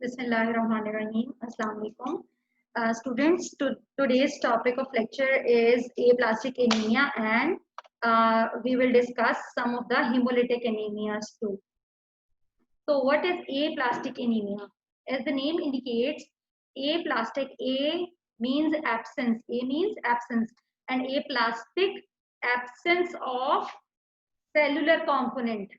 Bismillahirrahmanirrahim. Assalamu alaikum. Students, today's topic of lecture is aplastic anemia, and we will discuss some of the hemolytic anemias too. So what is aplastic anemia? As the name indicates, aplastic, A means absence, A means absence, and aplastic, absence of cellular component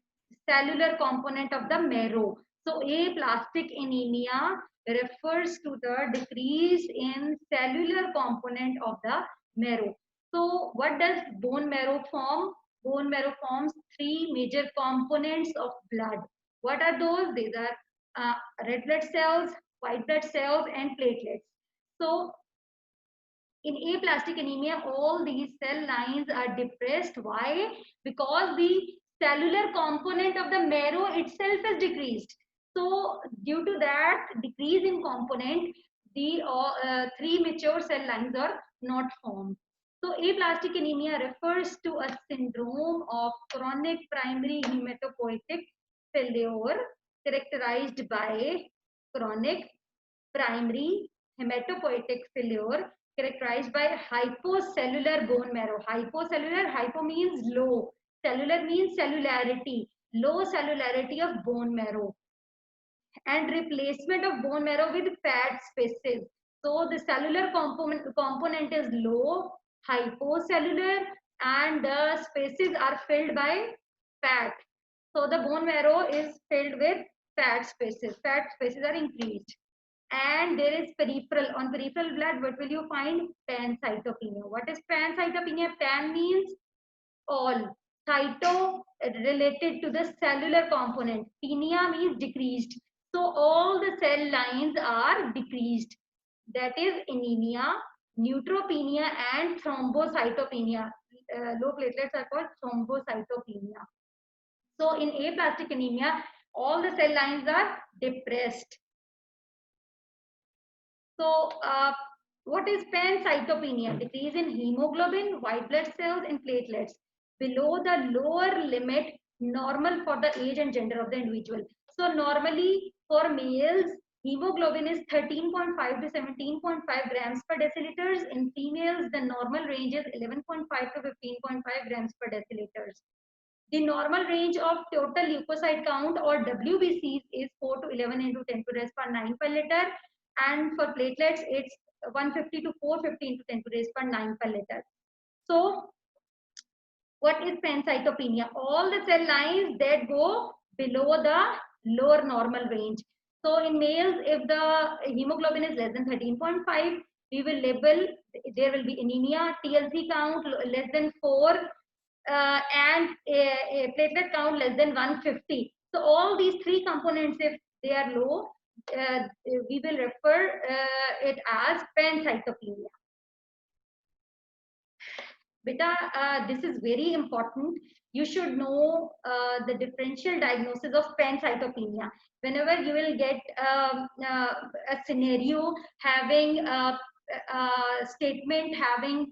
of the marrow. So aplastic anemia refers to the decrease in cellular component of the marrow. So what does bone marrow form? Bone marrow forms three major components of blood. What are those? These are red blood cells, white blood cells, and platelets. So in aplastic anemia, all these cell lines are depressed. Why? Because the cellular component of the marrow itself is decreased. So due to that decrease in component, the three mature cell lines are not formed. So aplastic anemia refers to a syndrome of chronic primary hematopoietic failure characterized by chronic primary hematopoietic failure characterized by hypocellular bone marrow. Hypocellular, hypo means low, cellular means cellularity, low cellularity of bone marrow, and replacement of bone marrow with fat spaces. So the cellular component is low, hypocellular, and the spaces are filled by fat. So the bone marrow is filled with fat spaces. Fat spaces are increased. And there is peripheral. On peripheral blood, what will you find? Pancytopenia. What is pancytopenia? Pan means all. Cyto related to the cellular component. Penia means decreased. So all the cell lines are decreased. That is anemia, neutropenia, and thrombocytopenia. Low platelets are called thrombocytopenia. So in aplastic anemia, all the cell lines are depressed. So what is pancytopenia? Decrease in hemoglobin, white blood cells, and platelets below the lower limit normal for the age and gender of the individual. So normally for males, hemoglobin is 13.5 to 17.5 grams per deciliters. In females, the normal range is 11.5 to 15.5 grams per deciliters. The normal range of total leukocyte count or WBCs is 4 to 11 into 10 to the raise per 9 per liter, and for platelets it's 150 to 450 into 10 to the raise per 9 per liter. So what is pancytopenia? All the cell lines that go below the lower normal range. So in males, if the hemoglobin is less than 13.5, we will label, there will be anemia, TLC count less than 4, and a platelet count less than 150. So all these three components, if they are low, we will refer it as pancytopenia. Beta, this is very important. You should know the differential diagnosis of pancytopenia. Whenever you will get a scenario having a statement having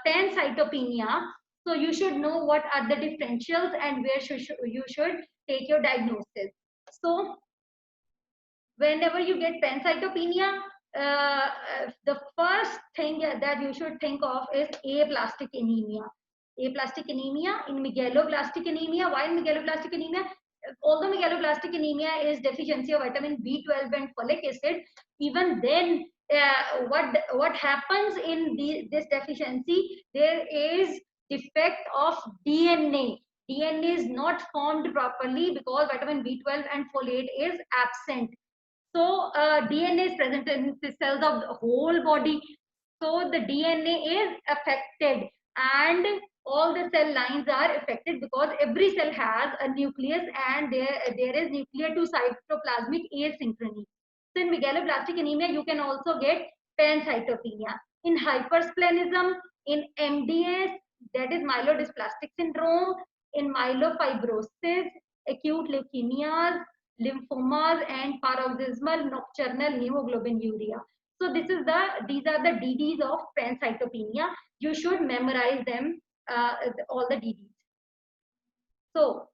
pancytopenia, so you should know what are the differentials and where you should take your diagnosis. So whenever you get pancytopenia, the first thing that you should think of is aplastic anemia. Aplastic anemia, in megaloblastic anemia. Why in megaloblastic anemia? Although megaloblastic anemia is deficiency of vitamin B12 and folic acid, even then what happens in this deficiency, there is defect of DNA. DNA is not formed properly because vitamin B12 and folate is absent. So DNA is present in the cells of the whole body. So the DNA is affected, and all the cell lines are affected because every cell has a nucleus and there is nuclear to cytoplasmic asynchrony. So in megaloblastic anemia, you can also get pancytopenia. In hypersplenism, in MDS, that is myelodysplastic syndrome, in myelofibrosis, acute leukemias, lymphomas, and paroxysmal nocturnal hemoglobinuria. So these are the DDs of pancytopenia. You should memorize them, all the DDs. So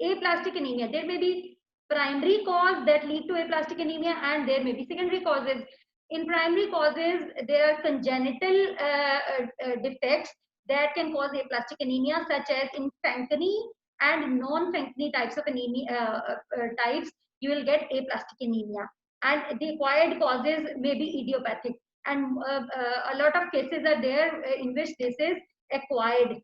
aplastic anemia, there may be primary cause that lead to aplastic anemia, and there may be secondary causes. In primary causes, there are congenital defects that can cause aplastic anemia, such as in Fanconi and non-Fanconi types of anemia types. You will get aplastic anemia, and the acquired causes may be idiopathic. And a lot of cases are there in which this is acquired.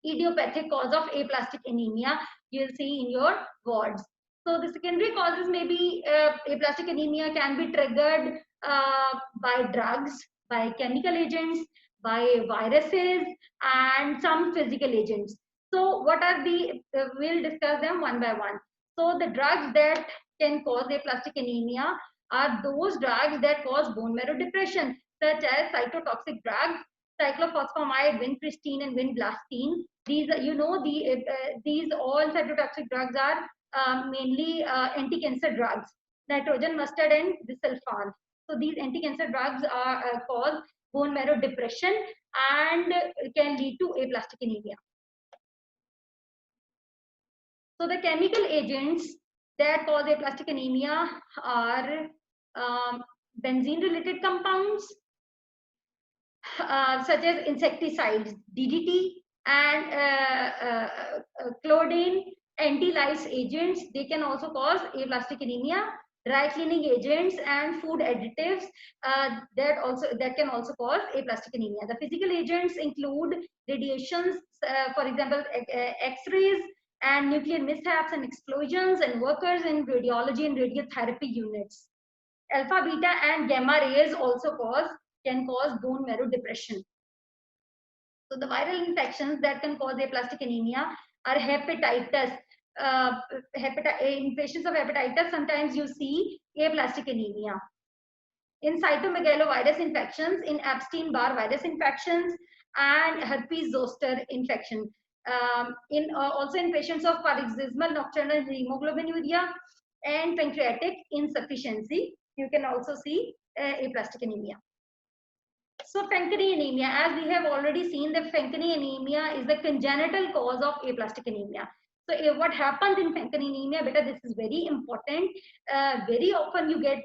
Idiopathic cause of aplastic anemia you'll see in your wards. So the secondary causes may be aplastic anemia can be triggered by drugs, by chemical agents, by viruses, and some physical agents. So what are the, we'll discuss them one by one. So the drugs that can cause aplastic anemia are those drugs that cause bone marrow depression, such as cytotoxic drugs, cyclophosphamide, vincristine, and vinblastine. These, these all cytotoxic drugs are mainly anti-cancer drugs, nitrogen mustard and bisulfan. So these anti-cancer drugs are cause bone marrow depression and can lead to aplastic anemia. So the chemical agents that cause aplastic anemia are benzene-related compounds, such as insecticides, DDT, and chlordine, anti-lice agents. They can also cause aplastic anemia. Dry cleaning agents and food additives that can also cause aplastic anemia. The physical agents include radiations, for example, X-rays and nuclear mishaps and explosions, and workers in radiology and radiotherapy units. Alpha, beta, and gamma rays also can cause bone marrow depression. So the viral infections that can cause aplastic anemia are hepatitis. In patients of hepatitis, sometimes you see aplastic anemia. In cytomegalovirus infections, in Epstein-Barr virus infections, and herpes zoster infection. Also in patients of paroxysmal nocturnal hemoglobinuria and pancreatic insufficiency, you can also see aplastic anemia. So Fanconi anemia, as we have already seen, the Fanconi anemia is the congenital cause of aplastic anemia. So what happens in Fanconi anemia, beta, this is very important. Very often you get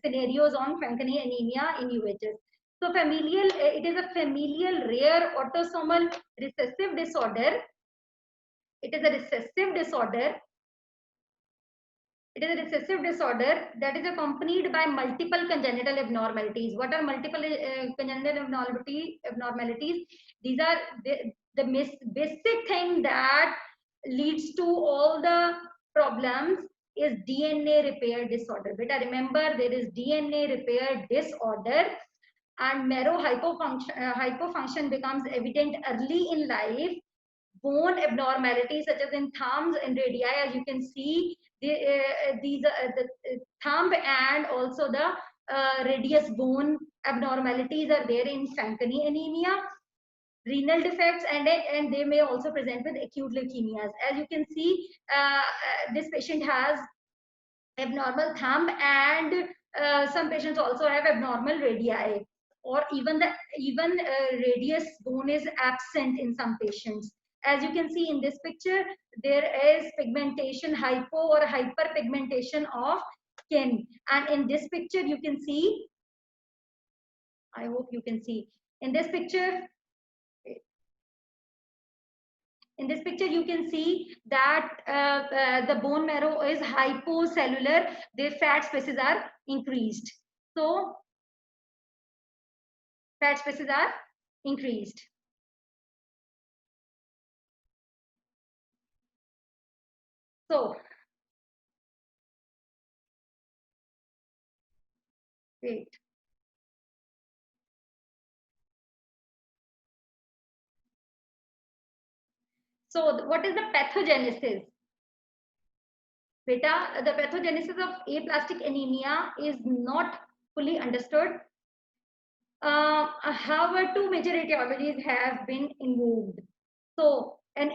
scenarios on Fanconi anemia in UHS. So it is a familial rare autosomal recessive disorder. It is a recessive disorder. It is a recessive disorder that is accompanied by multiple congenital abnormalities. What are multiple congenital abnormalities? These are the basic thing that leads to all the problems is DNA repair disorder. Beta, remember, there is DNA repair disorder, and marrow hypofunction becomes evident early in life. Bone abnormalities such as in thumbs and radii, as you can see, these the thumb and also the radius bone abnormalities are there in Fanconi anemia. Renal defects, and they may also present with acute leukemias. As you can see, this patient has abnormal thumb, and some patients also have abnormal radii, or even radius bone is absent in some patients. As you can see in this picture, there is pigmentation, hypo or hyperpigmentation of skin, and in this picture you can see, I hope you can see in this picture. In this picture, you can see that the bone marrow is hypocellular. The fat spaces are increased. So, fat spaces are increased. So, wait. So what is the pathogenesis? Beta, the pathogenesis of aplastic anemia is not fully understood. However, two major etiologies have been invoked. So, an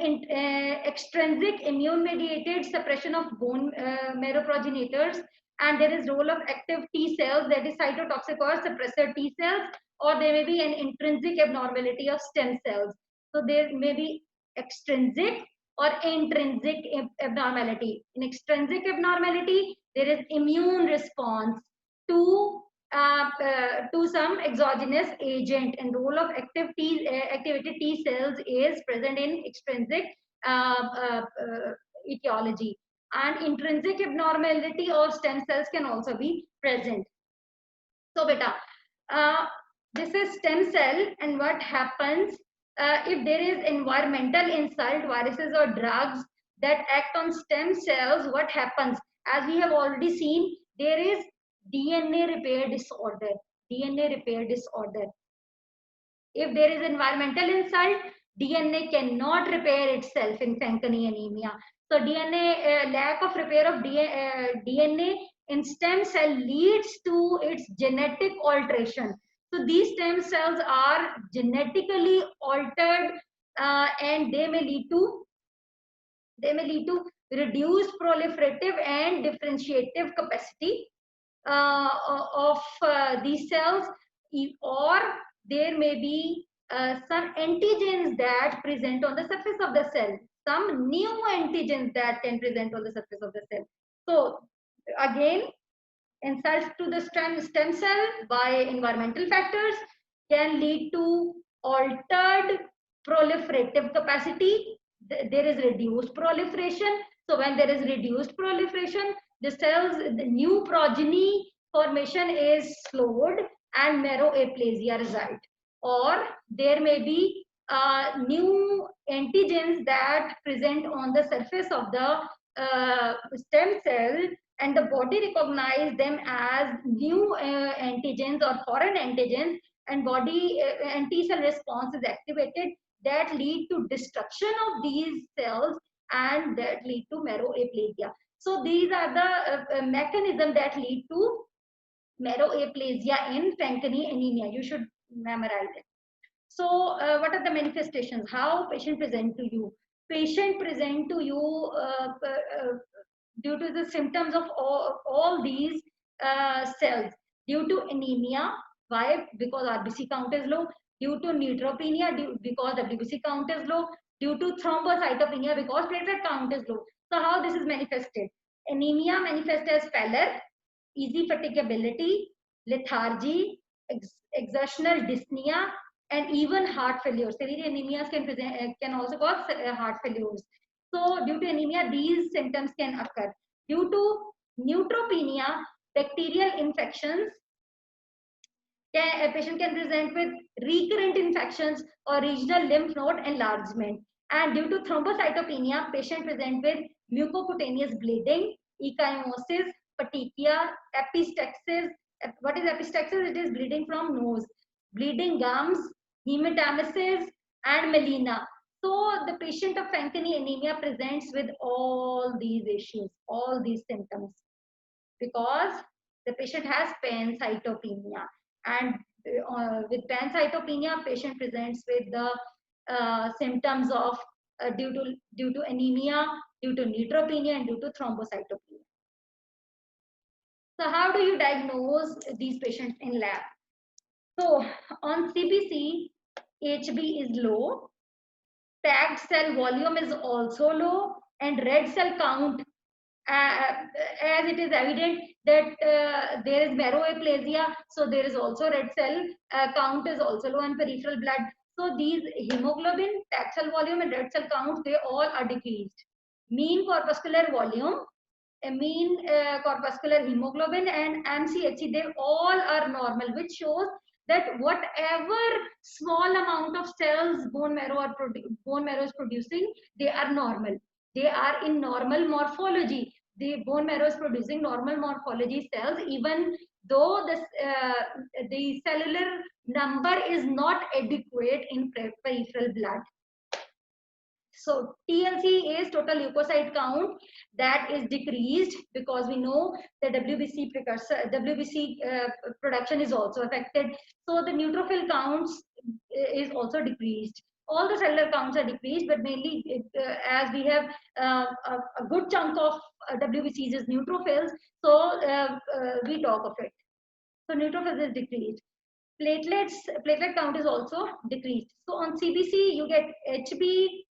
extrinsic immune-mediated suppression of bone marrow progenitors, and there is role of active T cells, that is cytotoxic or suppressor T cells, or there may be an intrinsic abnormality of stem cells. So there may be extrinsic or intrinsic abnormality. In extrinsic abnormality, there is immune response to some exogenous agent, and role of activated T cells is present in extrinsic etiology, and intrinsic abnormality of stem cells can also be present. So beta, uh, this is stem cell, and what happens if there is environmental insult, viruses or drugs that act on stem cells, what happens? As we have already seen, there is DNA repair disorder. DNA repair disorder. If there is environmental insult, DNA cannot repair itself in Fanconi anemia. So DNA, lack of repair of DNA in stem cell leads to its genetic alteration. So these stem cells are genetically altered, and they may lead to reduced proliferative and differentiative capacity of these cells, or there may be some antigens that present on the surface of the cell, some new antigens that can present on the surface of the cell. So again, insults to the stem cell by environmental factors can lead to altered proliferative capacity. There is reduced proliferation. So when there is reduced proliferation, the cells, the new progeny formation is slowed and marrow aplasia result. Or there may be new antigens that present on the surface of the stem cell, and the body recognize them as new antigens or foreign antigens, and body anti-cell response is activated, that lead to destruction of these cells, and that lead to marrow aplasia. So these are the mechanisms that lead to marrow aplasia in Fanconi anemia. You should memorize it. So what are the manifestations? How patient present to you? Patient present to you due to the symptoms of all these cells. Due to anemia, why? Because RBC count is low. Due to neutropenia, because WBC count is low. Due to thrombocytopenia, because platelet count is low. So how this is manifested? Anemia manifests as pallor, easy fatigability, lethargy, exertional dyspnea, and even heart failure. Severe anemias can also cause heart failures. So due to anemia, these symptoms can occur. Due to neutropenia, bacterial infections, a patient can present with recurrent infections or regional lymph node enlargement. And due to thrombocytopenia, patient present with mucocutaneous bleeding, ecchymosis, petechia, epistaxis. What is epistaxis? It is bleeding from nose, bleeding gums, hematemesis, and melena. So the patient of Fanconi anemia presents with all these issues, all these symptoms, because the patient has pancytopenia, and with pancytopenia, patient presents with the symptoms of due to anemia, due to neutropenia, and due to thrombocytopenia. So how do you diagnose these patients in lab? So on CBC, HB is low, packed cell volume is also low, and red cell count, as it is evident that there is marrow aplasia, so there is also red cell count is also low in peripheral blood. So these hemoglobin, packed cell volume, and red cell count, they all are decreased. Mean corpuscular volume, mean corpuscular hemoglobin, and MCHC, they all are normal, which shows that whatever small amount of cells bone marrow is producing, they are normal. They are in normal morphology. The bone marrow is producing normal morphology cells, even though the cellular number is not adequate in peripheral blood. So TLC is total leukocyte count that is decreased, because we know the WBC precursor, WBC production is also affected. So the neutrophil counts is also decreased. All the cellular counts are decreased, but mainly as we have a good chunk of WBCs is neutrophils, so we talk of it. So neutrophils is decreased. Platelet count is also decreased. So on CBC, you get HB,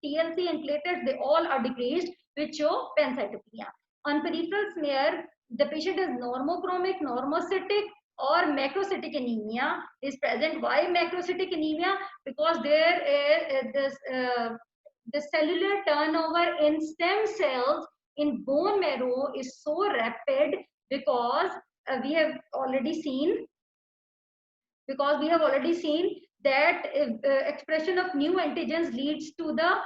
TLC, and platelets. They all are decreased, which show pancytopenia. On peripheral smear, the patient is normochromic, normocytic, or macrocytic anemia is present. Why macrocytic anemia? Because there is the cellular turnover in stem cells in bone marrow is so rapid, because we have already seen that expression of new antigens leads to the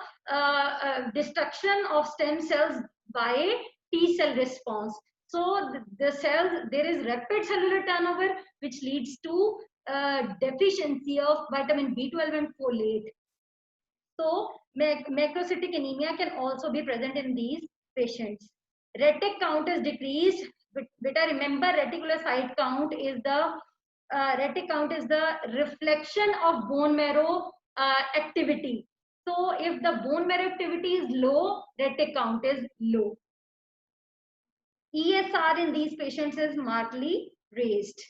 destruction of stem cells by T cell response. So the cells, there is rapid cellular turnover, which leads to deficiency of vitamin B12 and folate. So macrocytic anemia can also be present in these patients. Retic count is decreased. But remember, reticulocyte count is the reflection of bone marrow activity. So if the bone marrow activity is low, retic count is low. ESR in these patients is markedly raised.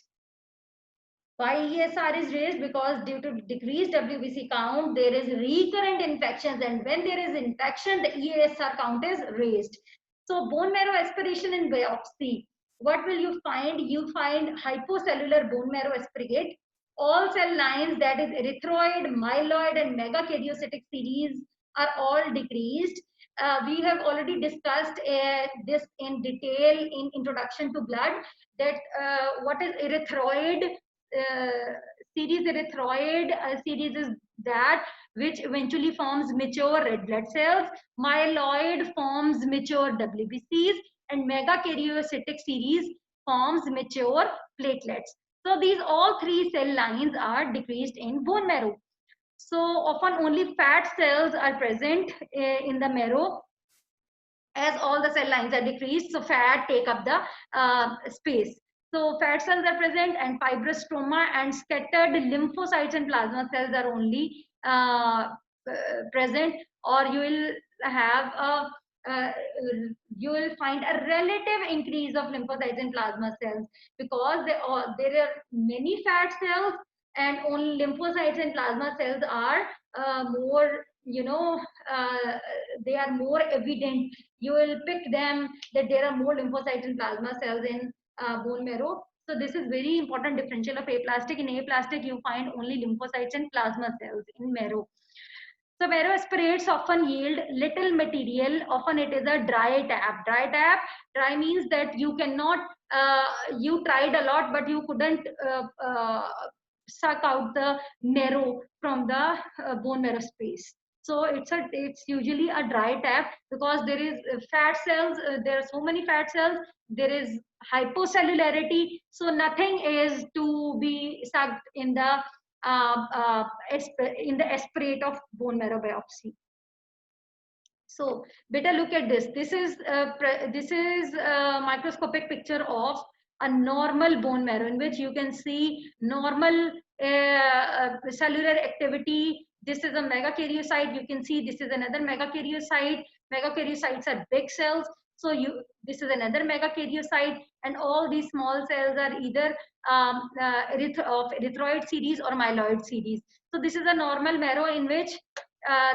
Why ESR is raised? Because due to decreased WBC count, there is recurrent infections, and when there is infection, the ESR count is raised. So bone marrow aspiration in biopsy, what will you find? You find hypocellular bone marrow aspirate. All cell lines, that is erythroid, myeloid, and megakaryocytic series, are all decreased. We have already discussed this in detail in introduction to blood, that what is erythroid series. Erythroid series is that which eventually forms mature red blood cells. Myeloid forms mature WBCs, and megakaryocytic series forms mature platelets. So these all three cell lines are decreased in bone marrow. So often only fat cells are present in the marrow, as all the cell lines are decreased, so fat take up the space. So fat cells are present, and fibrostroma and scattered lymphocytes and plasma cells are only present, or you will have uh, you will find a relative increase of lymphocytes and plasma cells, because there are many fat cells, and only lymphocytes and plasma cells are more, they are more evident. You will pick them that there are more lymphocytes and plasma cells in bone marrow. So this is very important differential of aplastic. In aplastic, you find only lymphocytes and plasma cells in marrow. So marrow aspirates often yield little material. Often it is a dry tap. Dry means that you cannot, you tried a lot, but you couldn't suck out the marrow from the bone marrow space. So it's usually a dry tap, because there is fat cells. There are so many fat cells. There is hypocellularity. So nothing is to be sucked in the aspirate of bone marrow biopsy. So better look at this. This is a microscopic picture of a normal bone marrow, in which you can see normal cellular activity. This is a megakaryocyte. You can see this is another megakaryocyte. Megakaryocytes are big cells. So this is another megakaryocyte, and all these small cells are either of erythroid series or myeloid series. So this is a normal marrow in which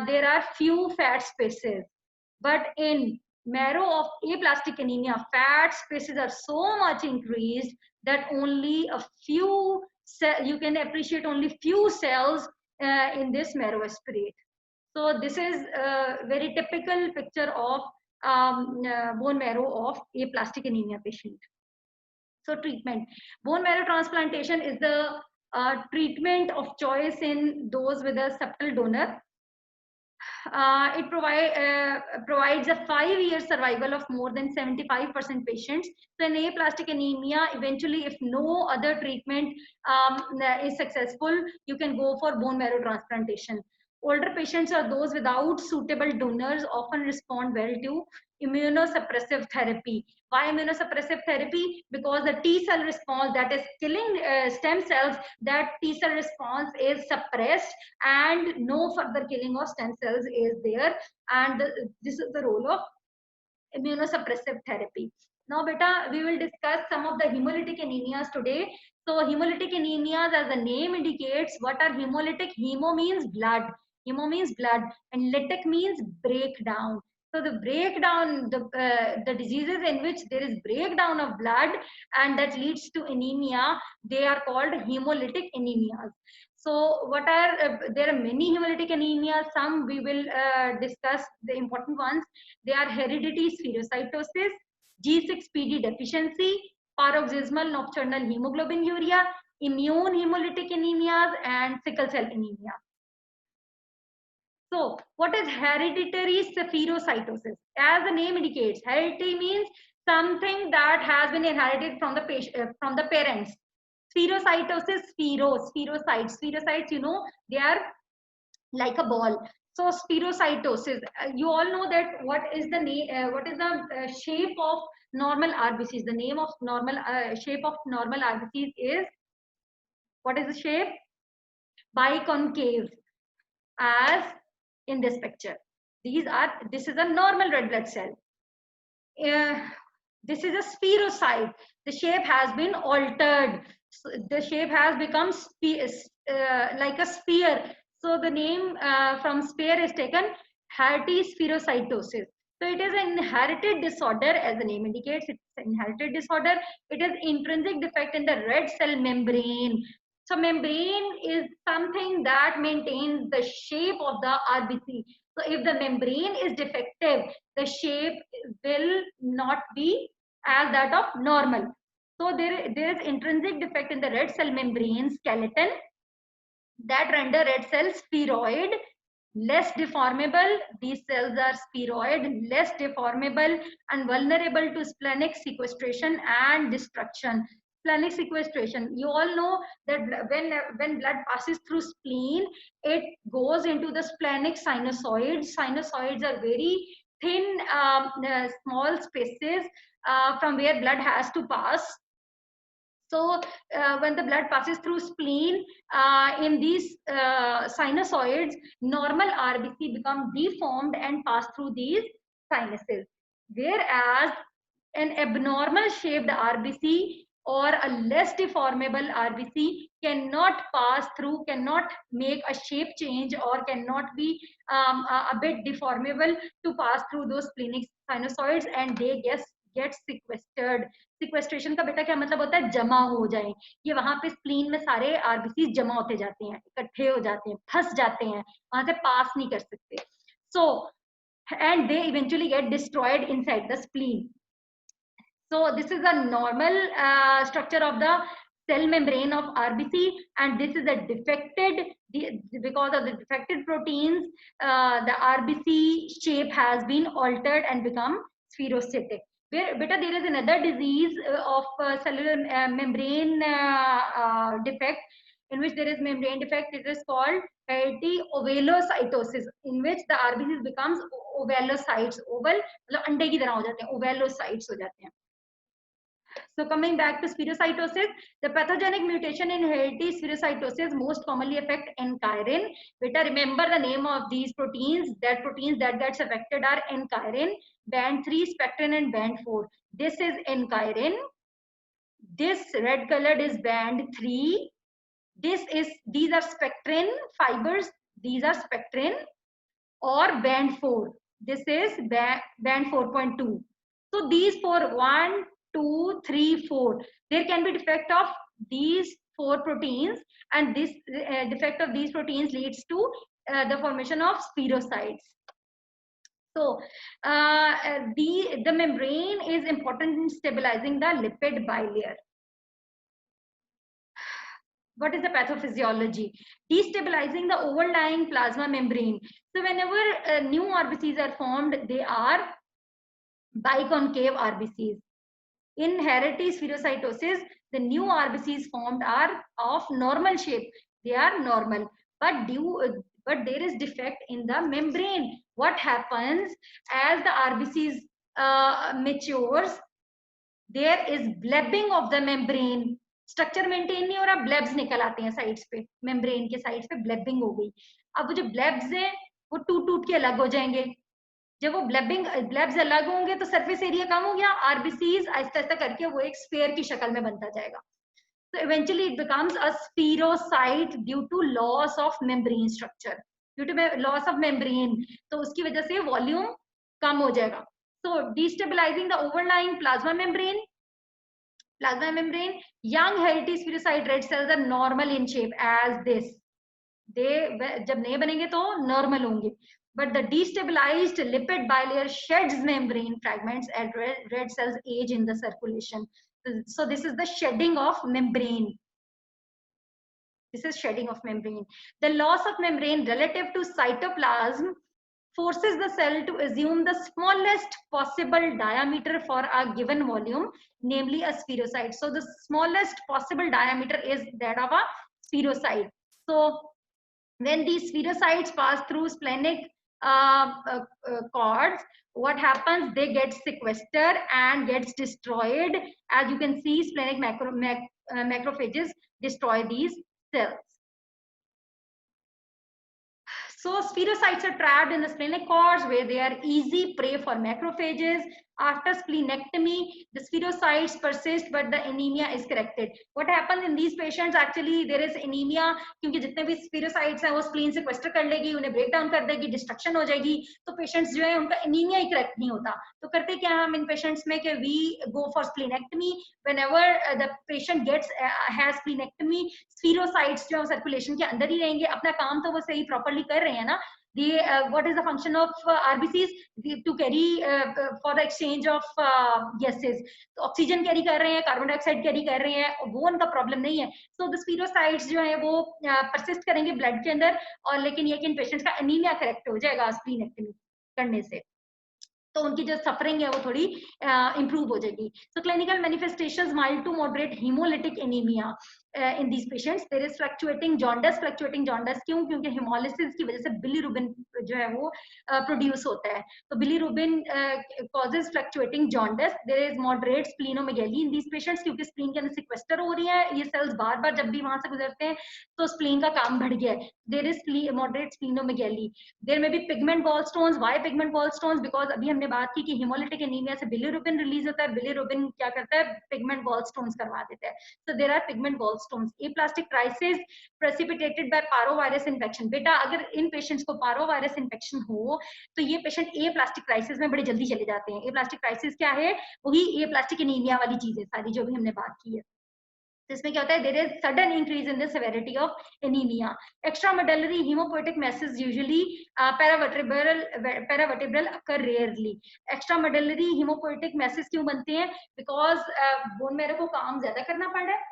there are few fat spaces. But in marrow of aplastic anemia, fat spaces are so much increased that only a few you can appreciate only few cells in this marrow aspirate. So this is a very typical picture of bone marrow of aplastic anemia patient. So treatment. Bone marrow transplantation is the treatment of choice in those with a septal donor. It provides a 5-year survival of more than 75% patients. So in aplastic anemia, eventually, if no other treatment is successful, you can go for bone marrow transplantation. Older patients or those without suitable donors often respond well to immunosuppressive therapy. Why immunosuppressive therapy? Because the T cell response that is killing stem cells, that T cell response is suppressed and no further killing of stem cells is there. And this is the role of immunosuppressive therapy. Now, beta, we will discuss some of the hemolytic anemias today. So, hemolytic anemias, as the name indicates, what are hemolytic? Hemo means blood. Hemo means blood, and lytic means breakdown. So, the breakdown, the diseases in which there is breakdown of blood and that leads to anemia, they are called hemolytic anemias. So, what are there are many hemolytic anemias. Some we will discuss the important ones. They are hereditary spherocytosis, G6PD deficiency, paroxysmal nocturnal hemoglobinuria, immune hemolytic anemias, and sickle cell anemia. So, what is hereditary spherocytosis? As the name indicates, heredity means something that has been inherited from the patient, from the parents. Spherocytosis, spherocytes, you know, they are like a ball. So spherocytosis, you all know that what is the name, what is the shape of normal RBCs? The name of normal shape of normal RBCs is, what is the shape? Biconcave, as in this picture. This is a normal red blood cell. This is a spherocyte. The shape has been altered. So the shape has become like a sphere. So the name from sphere is taken, hereditary spherocytosis. So it is an inherited disorder, as the name indicates. It's an inherited disorder. It is intrinsic defect in the red cell membrane. So membrane is something that maintains the shape of the RBC. So if the membrane is defective, the shape will not be as that of normal. So there is intrinsic defect in the red cell membrane skeleton that render red cells spheroid, less deformable. These cells are spheroid, less deformable, and vulnerable to splenic sequestration and destruction. Splenic sequestration, you all know that when blood passes through spleen, it goes into the splenic sinusoids. Sinusoids are very thin, small spaces from where blood has to pass. So when the blood passes through spleen, in these sinusoids, normal RBC become deformed and pass through these sinuses. Whereas an abnormal shaped RBC or a less deformable RBC cannot pass through, cannot make a shape change, or cannot be a bit deformable to pass through those splenic sinusoids, and they get sequestered. Sequestration का बेटा क्या मतलब होता है? जमा हो जाए. ये वहां पे स्प्लीन में सारे आरबीसी जमा होते जाते हैं, इकट्ठे हो जाते हैं, फंस जाते हैं, वहां से पास नहीं कर सकते. So and they eventually get destroyed inside the spleen. So this is a normal structure of the cell membrane of RBC, and this is a defected, because of the defected proteins, the RBC shape has been altered and become spherocytic. Beta, there is another disease of cellular membrane defect, in which there is membrane defect. It is called hereditary ovelocytosis, in which the RBCs becomes ovelocytes. Oval मतलब अंडे की तरह हो जाते हैं, ovelocytes हो जाते हैं. So coming back to spherocytosis, the pathogenic mutation in hereditary spherocytosis most commonly affect N-chirin. Beta, remember the name of these proteins. That proteins that gets affected are N-chirin, band 3, spectrin, and band 4. This is N-chirin. This red colored is band 3. These are spectrin fibers. These are spectrin, or band 4. This is band 4.2. So these 4, 1, 2, 3, 4. There can be defect of these 4 proteins, and this defect of these proteins leads to the formation of spherocytes. So the membrane is important in stabilizing the lipid bilayer. What is the pathophysiology? Destabilizing the overlying plasma membrane. So whenever new RBCs are formed, they are biconcave RBCs. In hereditary spherocytosis, the new RBCs formed are of normal shape. They are normal, but but there is defect in the membrane. What happens as the RBCs matures? There is blebbing of the membrane. Structure maintain नहीं हो रहा, ब्लेब्स निकल आते हैं sides पे, membrane के sides पे ब्लेबिंग हो गई. अब वो जो ब्लेब्स हैं वो टूट टूट के अलग हो जाएंगे. जब वो ब्लेब्स अलग होंगे तो सरफेस एरिया कम हो गया, आरबीसीज आहिस्ता आहिस्ता करके वो एक स्फीयर की शक्ल में बनता जाएगा. So eventually it becomes a spherocyte due to loss of membrane structure. Due to loss of membrane, तो उसकी वजह से वॉल्यूम कम हो जाएगा. So destabilizing the overlying plasma membrane. Young healthy spherocyte red cells are normal in shape as this. जब नए बनेंगे तो नॉर्मल होंगे. But the destabilized lipid bilayer sheds membrane fragments as red cells age in the circulation. So this is the shedding of membrane. This is shedding of membrane. The loss of membrane relative to cytoplasm forces the cell to assume the smallest possible diameter for a given volume, namely a spherocyte. So the smallest possible diameter is that of a spherocyte. So when these spherocytes pass through splenic cords, what happens? They get sequestered and gets destroyed. As you can see, splenic macrophages destroy these cells. So spherocytes are trapped in the splenic cords where they are easy prey for macrophages. After splenectomy, the spherocytes persist, but the anemia is corrected. What happens in these patients? Actually, there is anemia क्योंकि जितने भी spherocytes हैं वो spleen sequester कर लेगी, उन्हें break down कर देगी, destruction हो जाएगी. तो patients जो है उनका anemia ही correct नहीं होता. तो करते क्या हम इन patients में कि we go for splenectomy. Whenever the patient has splenectomy, spherocytes जो है circulation के अंदर ही रहेंगे. अपना काम तो वो सही properly कर रहे हैं ना. What is the function of RBCs? To carry for the exchange of gases. तो ऑक्सीजन कैरी कर रहे हैं, कार्बन डाइऑक्साइड कैरी कर रहे हैं, वो उनका प्रॉब्लम नहीं है. सो द स्पीरोसाइट्स जो है वो परसिस्ट करेंगे ब्लड के अंदर, और लेकिन ये कि इन पेशेंट्स का एनीमिया करेक्ट हो जाएगा स्प्लीनेक्टमी करने से, तो उनकी जो सफरिंग है वो थोड़ी इंप्रूव हो जाएगी. So clinical manifestations mild to moderate haemolytic anaemia in these patients. There is fluctuating jaundice क्यों? क्योंकि hemolysis की वजह से bilirubin जो है वो प्रोड्यूस होता है. तो bilirubin causes fluctuating jaundice. There is moderate splenomegaly in these patients क्योंकि spleen के अंदर sequester हो रही है ये cells, बार बार जब भी वहां से गुजरते हैं तो spleen का काम बढ़ गया है. There is moderate splenomegaly. There may be pigment gallstones. Why pigment gallstones? Because अभी हमने बात की कि hemolytic anemia से bilirubin रिलीज होता है. bilirubin क्या करता है? pigment gallstones करवा देता है. So there are pigment gallstones. Aplastic crisis precipitated by parvovirus infection. बेटा अगर इन पेशेंट्स को parvovirus infection हो तो ये पेशेंट aplastic crisis में बड़े जल्दी चले जाते हैं. aplastic crisis क्या है? वही aplastic anemia वाली चीजें सारी जो भी हमने बात की है. तो इसमें क्या होता है? There is sudden increase in the severity of anemia. Extramedullary hemopoietic masses usually paravertebral occur rarely. Extramedullary hemopoietic masses क्यों बनते हैं? Because bone marrow को काम ज्यादा करना पड़ रहा है,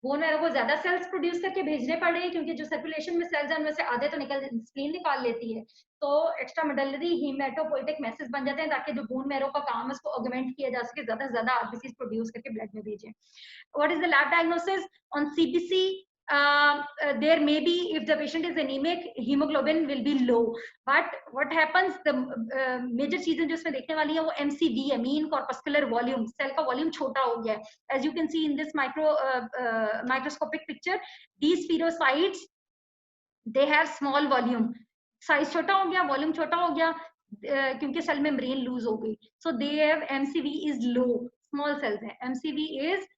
बोन मैरो को ज्यादा सेल्स प्रोड्यूस करके भेजने पड़ रहे हैं क्योंकि जो सर्कुलेशन में सेल्स हैं उनमें से आधे तो स्प्लीन निकाल लेती है. तो एक्स्ट्रामेडुलरी हेमेटोपोइटिक मैसेज बन जाते हैं ताकि जो बोन मैरो का काम है उसको ऑगमेंट किया जा सके, ज्यादा से ज्यादा आरबीसी प्रोड्यूस करके ब्लड में भेजें. What is the lab diagnosis on CBC? There may be, if the patient is anemic, hemoglobin will be low. But what happens? The major चीजें जो इसमें देखने वाली है वो MCV है, mean corpuscular volume. सेल का वॉल्यूम छोटा हो गया है. As you can see in this microscopic picture, these spherocytes they have small volume. Size छोटा हो गया, वॉल्यूम छोटा हो गया क्योंकि सेल मेम्ब्रेन लूज हो गई. So they have MCV is low. Small cells हैं. MCV is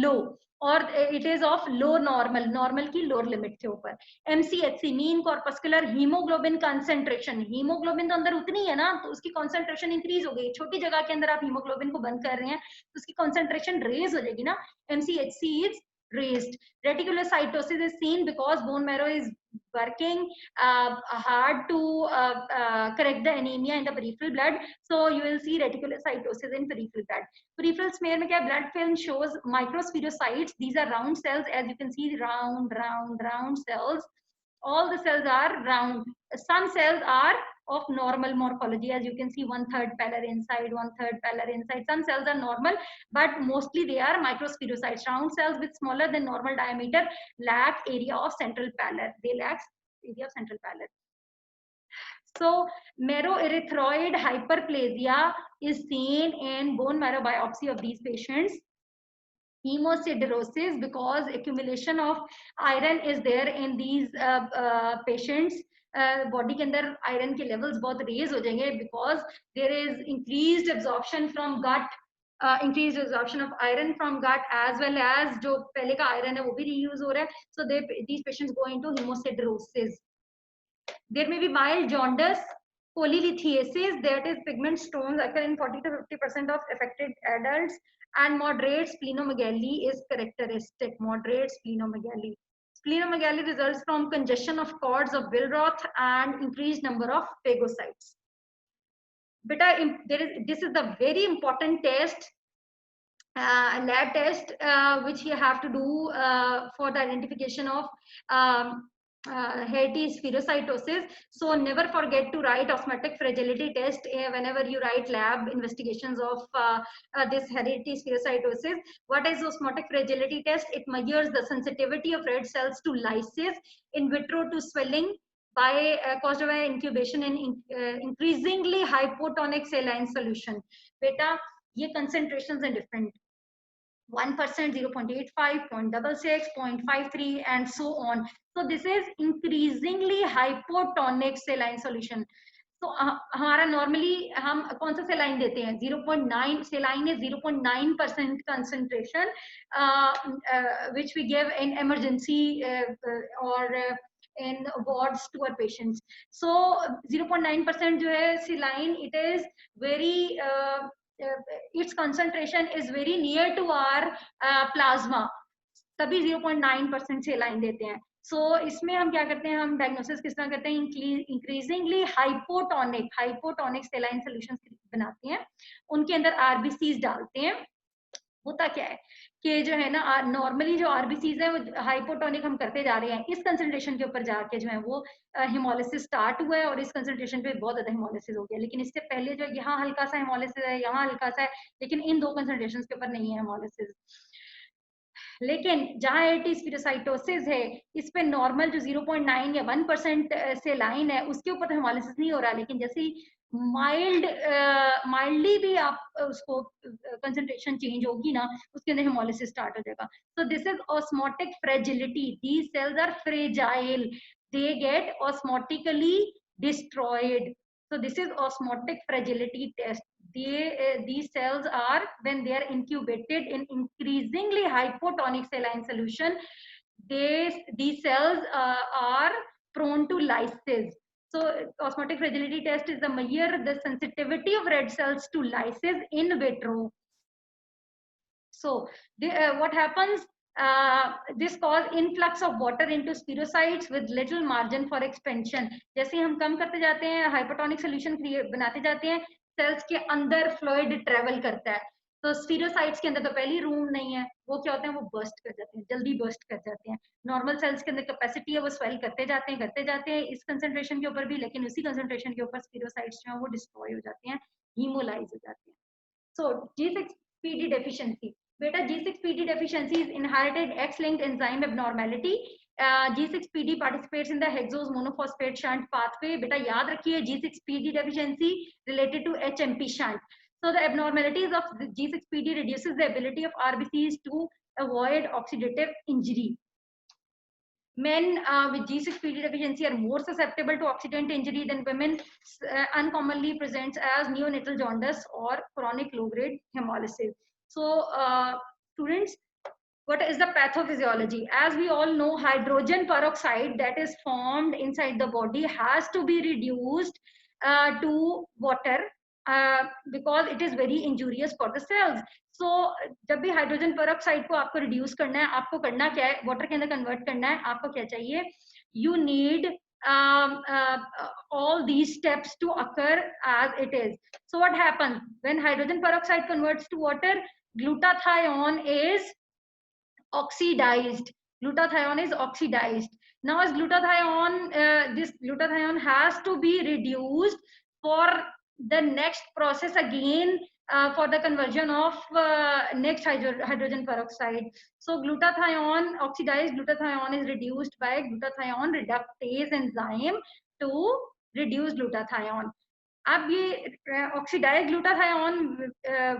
low और it is of low normal की लोअर लिमिट के ऊपर. MCHC mean corpuscular haemoglobin concentration. Haemoglobin तो अंदर उतनी है ना, तो उसकी कंसेंट्रेशन इंक्रीज हो गई. छोटी जगह के अंदर आप हीमोग्लोबिन को बंद कर रहे हैं तो उसकी कंसेंट्रेशन रेज हो जाएगी ना. MCHC is raised. Reticulocytosis is seen because bone marrow is working hard to correct the anemia in the peripheral blood. So you will see reticulocytosis in peripheral blood. Peripheral smear में क्या? Blood film shows microspherocytes. These are round cells, as you can see, round cells. All the cells are round. Some cells are of normal morphology, as you can see, 1/3 pallor inside, 1/3 pallor inside. Some cells are normal, but mostly they are microspherocytes. Round cells with smaller than normal diameter lack area of central pallor. They lack area of central palate. So meroerythroid hyperplasia is seen in bone marrow biopsy of these patients. Hemosiderosis, because accumulation of iron is there in these patients. Body के अंदर iron के levels बहुत raise हो जाएंगे because there is increased absorption from gut, increased absorption of iron from gut, as well as जो पहले का iron है वो भी reuse हो रहा है, so these patients go into hemosiderosis. There may be mild jaundice, polylithiasis, that is pigment stones occur in 40 to 50% of affected adults, and moderate splenomegaly is characteristic. Moderate splenomegaly. Splenomegaly results from congestion of cords of Billroth and increased number of phagocytes. Beta, this is the very important test, lab test, which you have to do for the identification of Haiti spherocytosis. So never forget to write osmotic fragility test whenever you write lab investigations of this Haiti spherocytosis. What is osmotic fragility test? It measures the sensitivity of red cells to lysis, in vitro to swelling by caused by incubation in increasingly hypotonic saline solution. Beta, ये concentrations are different. 1%, 0.85, 0.66, 0.53, and so on. So this is increasingly hypotonic saline solution. So हमारा normally हम कौन सा saline देते हैं? 0.9 saline is 0.9% concentration, which we give in emergency or in wards to our patients. So 0.9% जो है saline, it is very its concentration is very near to our plasma, तभी 0.9% saline देते हैं. So इसमें हम क्या करते हैं, हम डायग्नोसिस किस तरह करते हैं? इंक्रीजिंगली हाइपोटोनिक सेलाइन सॉल्यूशंस बनाते हैं, उनके अंदर आरबीसीज डालते हैं. होता क्या है कि जो है ना, नॉर्मली जो आरबीसीज है वो हाइपोटोनिक हम करते जा रहे हैं, इस कंसंट्रेशन के ऊपर जाके जो है वो हेमोलिसिस स्टार्ट हुआ है और इस कंसंट्रेशन पे बहुत ज्यादा हेमोलिसिस हो गया. लेकिन इससे पहले जो यहाँ हल्का सा हेमोलिसिस है, यहाँ हल्का सा है, लेकिन इन दो कंसंट्रेशन के ऊपर नहीं है हेमोलिसिस. लेकिन जहाँ Haiti spherocytosis है, इस पे नॉर्मल जो 0.9 या 1% से लाइन है, उसके ऊपर हेमोलिसिस नहीं हो रहा. लेकिन जैसे ही माइल्डली भी आप उसको कंसंट्रेशन चेंज होगी ना, उसके अंदर हेमोलिसिस स्टार्ट हो जाएगा. So this is osmotic fragility. These cells are fragile, they get osmotically destroyed. So this is osmotic fragility test. These cells are, when they are incubated in increasingly hypotonic saline solution, these cells are prone to lysis. So osmotic fragility test is the measure the sensitivity of red cells to lysis in vitro. So what happens? This cause influx of water into spherocytes with little margin for expansion. जैसे हम कम करते जाते हैं, hypotonic solution बनाते जाते हैं, sales के अंदर फ्लूइड ट्रेवल करता है. तो स्फीरोसाइट्स के अंदर तो पहली रूम नहीं है, वो क्या होते हैं, वो बर्स्ट कर जाते हैं, जल्दी बर्स्ट कर जाते हैं. नॉर्मल सेल्स के अंदर कैपेसिटी है, वो स्वेल करते जाते हैं इस कंसंट्रेशन के ऊपर भी, लेकिन उसी कंसंट्रेशन के ऊपर स्फीरोसाइट्स जो है वो डिस्ट्रॉय हो जाते हैं, हीमोलाइज हो जाते हैं. सो G6PD deficiency. Beta, G6PD deficiency is inherited X-linked enzyme abnormality. G6PD participates in the hexose monophosphate shunt pathway. Beta, याद रखिए, G6PD deficiency related to HMP shunt. So the abnormalities of the G6PD reduces the ability of RBCs to avoid oxidative injury. Men with G6PD deficiency are more susceptible to oxidant injury than women. Uncommonly presents as neonatal jaundice or chronic low-grade hemolysis. So, students, what is the pathophysiology? As we all know, hydrogen peroxide that is formed inside the body has to be reduced to water because it is very injurious for the cells. So जब भी hydrogen peroxide को आपको reduce करना है, आपको करना क्या है, वाटर के अंदर कन्वर्ट करना है, आपको क्या चाहिए, you need all these steps to occur as it is. So what happens when hydrogen peroxide converts to water? Glutathione is oxidized. Glutathione is oxidized. Now as glutathione, this glutathione has to be reduced for the next process again for the conversion of next hydrogen peroxide. So glutathione, oxidized glutathione is reduced by glutathione reductase enzyme to reduce glutathione. अब ये oxidized glutathione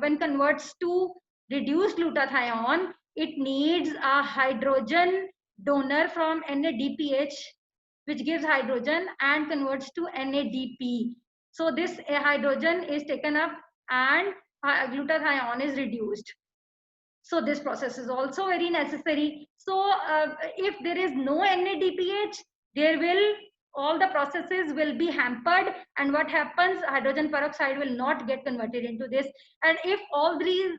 when converts to reduced glutathione, it needs a hydrogen donor from NADPH, which gives hydrogen and converts to NADP. So this hydrogen is taken up and glutathione is reduced. So this process is also very necessary. So if there is no NADPH, there will all the processes will be hampered, and what happens, hydrogen peroxide will not get converted into this. And if all these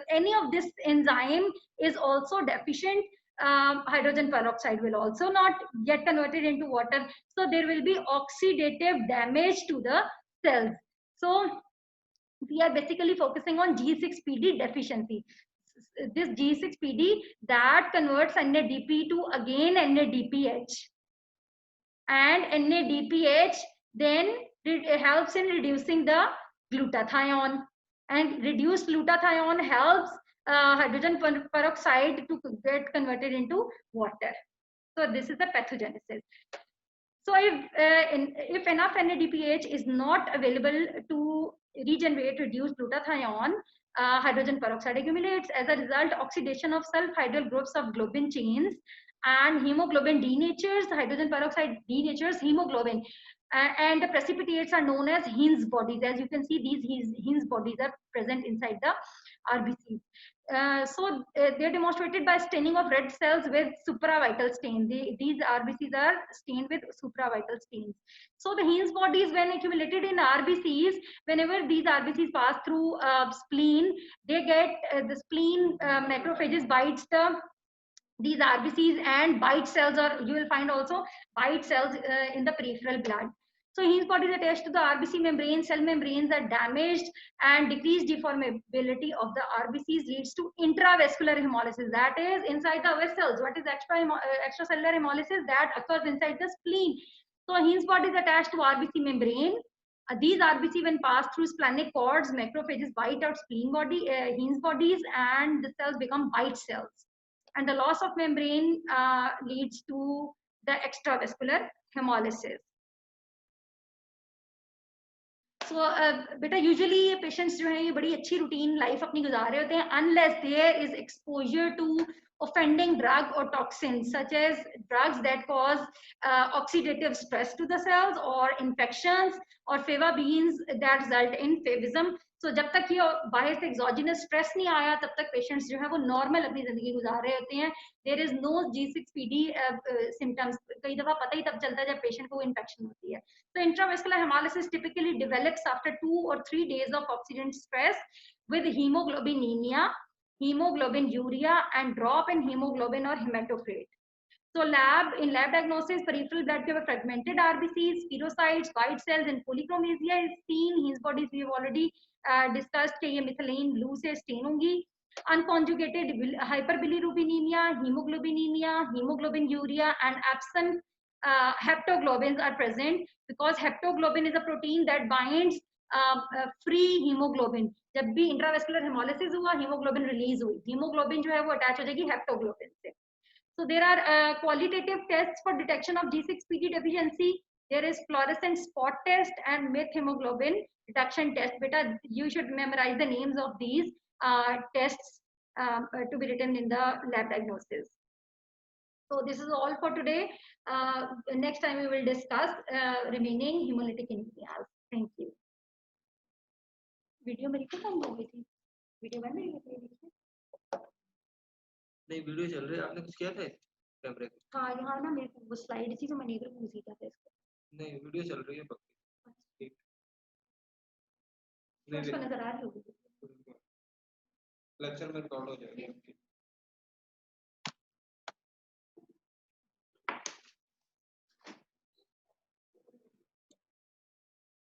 any of this enzyme is also deficient, hydrogen peroxide will also not get converted into water. So there will be oxidative damage to the cells. So we are basically focusing on G6PD deficiency. This G6PD that converts NADP to again NADPH, and NADPH then it helps in reducing the glutathione, and reduced glutathione helps hydrogen peroxide to get converted into water. So this is the pathogenesis. So if enough NADPH is not available to regenerate reduced glutathione, hydrogen peroxide accumulates. As a result, oxidation of sulfhydryl groups of globin chains and hemoglobin denatures, hydrogen peroxide denatures hemoglobin. And the precipitates are known as Heinz bodies. As you can see, these Heinz bodies are present inside the RBCs. They're demonstrated by staining of red cells with supravital stain. These RBCs are stained with supravital stains. So the Heinz bodies, when accumulated in RBCs, whenever these RBCs pass through spleen, they get the spleen macrophages bites these RBCs and bite cells, or you will find also bite cells in the peripheral blood. So Heinz bodies attached to the RBC membrane, cell membranes are damaged, and decreased deformability of the RBCs leads to intravascular hemolysis. That is inside the vessels. What is extracellular hemolysis? That occurs inside the spleen. So Heinz bodies attached to RBC membrane. These RBC, when passed through splenic cords, macrophages bite out Heinz bodies, and the cells become bite cells. And the loss of membrane leads to the extravascular hemolysis. So beta usually patients जो हैं ये बड़ी अच्छी routine life अपनी गुजार रहे होते हैं unless there is exposure to offending drug or toxins such as drugs that cause oxidative stress to the cells, or infections, or fava beans that result in favism. So जब तक ये बाहर से exogenous stress नहीं आया तब तक patients जो है वो normal अपनी जिंदगी गुजार रहे होते हैं. There is no G6PD symptoms. कई दफा पता ही तब चलता है जब patient को infection होती है. So intravascular hemolysis typically develops after 2 or 3 days of oxidant stress with hemoglobinemia, hemoglobinuria, and drop in hemoglobin or hematocrit. So in lab diagnosis, peripheral blood के fragmented RBCs, spherocytes, white cells, and polychromasia is seen. Heinz bodies we have already discussed कि ये methylene blue से stain होंगी. Unconjugated hyperbilirubinemia, hemoglobinemia, hemoglobinuria, and absent haptoglobins are present, because haptoglobin is a protein that binds free hemoglobin. जब भी intravascular hemolysis हुआ, hemoglobin release हुई, hemoglobin जो है वो attach हो जाएगी haptoglobin से. So there are qualitative tests for detection of G6PD deficiency. There is fluorescent spot test and methemoglobin detection test. Beta, you should memorize the names of these tests to be written in the lab diagnosis. So this is all for today. Next time we will discuss remaining hemolytic anemias. Thank you. Video मेरी को बंद हो गई थी. Video बंद नहीं होती है. नहीं वीडियो चल रही है. आपने कुछ किया था कैमरे को? हाँ यहाँ ना मेरे को वो स्लाइड थी तो मैंने इधर घुस दिया था इसको. नहीं वीडियो चल रही है पक्की. उसको नजर आ रही होगी. लेक्चर में रिकॉर्ड हो जाएगी.